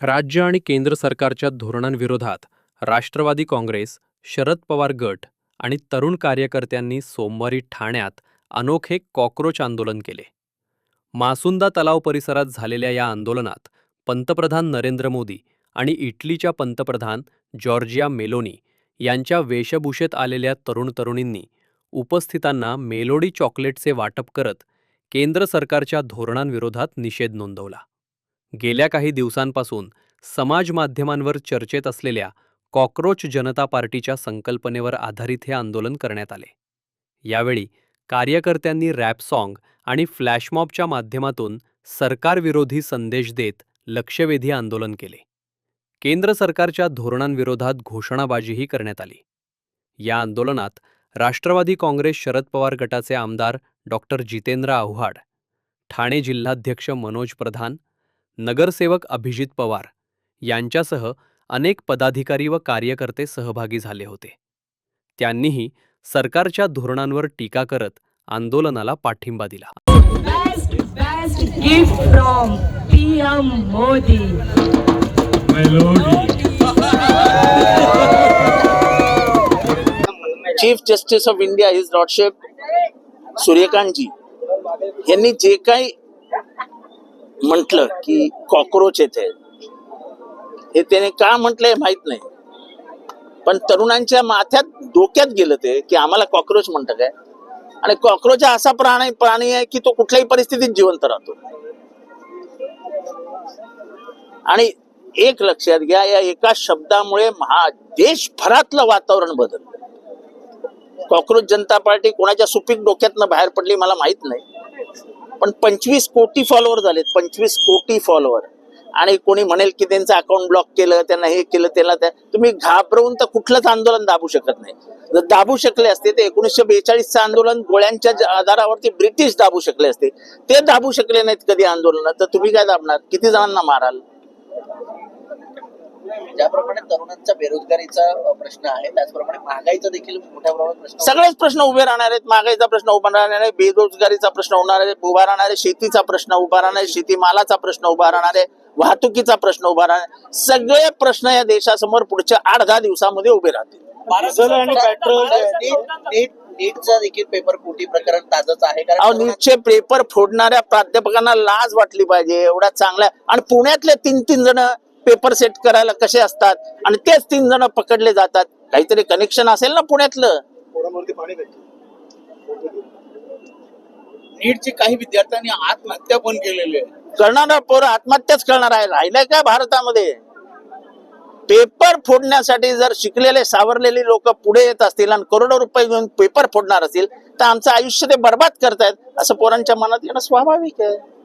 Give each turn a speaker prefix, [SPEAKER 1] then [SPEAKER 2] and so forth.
[SPEAKER 1] राज्य आणि केंद्र सरकारच्या धोरणांविरोधात राष्ट्रवादी काँग्रेस, शरद पवार गट आणि तरुण कार्यकर्त्यांनी सोमवारी ठाण्यात अनोखे कॉक्रोच आंदोलन केले. मासुंदा तलाव परिसरात झालेल्या या आंदोलनात पंतप्रधान नरेंद्र मोदी आणि इटलीच्या पंतप्रधान जॉर्जिया मेलोनी यांच्या वेशभूषेत आलेल्या तरुण-तरुणींनी उपस्थितांना मेलोडी चॉकलेटचे वाटप करत केंद्र सरकारच्या धोरणांविरोधात निषेध नोंदवला. गेल्या काही दिवसांपासून समाज माध्यमांवर चर्चेत असलेल्या कॉक्रोच जनता पार्टीच्या संकल्पनेवर आधारित हे आंदोलन करण्यात आले. यावेळी कार्यकर्त्यांनी रॅप सॉन्ग आणि फ्लॅशमॉबच्या माध्यमातून सरकारविरोधी संदेश देत लक्षवेधी आंदोलन केले. केंद्र सरकारच्या धोरणांविरोधात घोषणाबाजीही करण्यात आली. या आंदोलनात राष्ट्रवादी काँग्रेस शरद पवार गटाचे आमदार डॉक्टर जितेंद्र आव्हाड, ठाणे जिल्हाध्यक्ष मनोज प्रधान, नगरसेवक अभिजित पवार यांच्यासह अनेक पदाधिकारी व कार्यकर्ते सहभागी झाले होते. त्यांनीही सरकारच्या धोरणांवर टीका करत आंदोलनाला पाठिंबा दिला.
[SPEAKER 2] Best gift from PM Modi.
[SPEAKER 3] Chief justice of India his lordship Surya Kant ji यांनी जे काही म्हटलं की कॉक्रोच येते, हे त्याने का म्हटलंय माहित नाही, पण तरुणांच्या माथ्यात डोक्यात गेलं ते की आम्हाला कॉक्रोच म्हणतं काय. आणि कॉक्रोच हा असा प्राणी आहे की तो कुठल्याही परिस्थितीत जिवंत राहतो. आणि एक लक्षात घ्या, या एका शब्दामुळे देशभरातलं वातावरण बदललं. कॉक्रोच जनता पार्टी कोणाच्या सुपीक डोक्यातनं बाहेर पडली मला माहित नाही, पण 25 कोटी फॉलोअर झालेत, 25 कोटी फॉलोअर. आणि कोणी म्हणेल की त्यांचं अकाउंट ब्लॉक केलं, त्यांना हे केलं, त्याला तुम्ही घाबरवून तर कुठलंच आंदोलन दाबू शकत नाही. जर दाबू शकले असते तर 1942चं आंदोलन गोळ्यांच्या आधारावरती ब्रिटिश दाबू शकले असते. ते दाबू शकले नाहीत कधी आंदोलन, तर तुम्ही काय दाबणार? किती जणांना माराल?
[SPEAKER 4] ज्याप्रमाणे तरुणांचा बेरोजगारीचा प्रश्न आहे, त्याचप्रमाणे महागाईचा देखील मोठ्या प्रमाणात प्रश्न,
[SPEAKER 3] सगळेच प्रश्न उभे राहणार आहेत. महागाईचा प्रश्न उभा राहणार आहे, बेरोजगारीचा प्रश्न उभा राहणार आहे, शेतीचा प्रश्न उभा राहणार आहे, शेतीमालाचा प्रश्न उभा राहणार आहे, वाहतुकीचा प्रश्न उभा राहणार. सगळे प्रश्न या देशासमोर पुढच्या 8-10 दिवसामध्ये उभे राहतील.
[SPEAKER 4] आणि पेट्रोल, नीटचा देखील पेपर फुटी प्रकरण ताजंच आहे. कारण
[SPEAKER 3] नीटचे पेपर फोडणाऱ्या प्राध्यापकांना लाज वाटली पाहिजे. एवढ्या चांगल्या, आणि पुण्यातले 3 जण पेपर सेट करायला कसे असतात आणि तेच 3 जण पकडले जातात. काहीतरी कनेक्शन असेल ना पुण्यातलं.
[SPEAKER 4] नीटचे काही विद्यार्थ्यांनी आत्महत्या पण केलेली आहे.
[SPEAKER 3] करणारा पोरं आत्महत्याच करणार आहे. राहिलंय का भारतामध्ये? पेपर फोडण्यासाठी जर शिकलेले सावरलेली लोक पुढे येत असतील आणि करोडो रुपये घेऊन पेपर फोडणार असतील तर आमचं आयुष्य ते बर्बाद करतायत असं पोरांच्या मनात येणं स्वाभाविक आहे.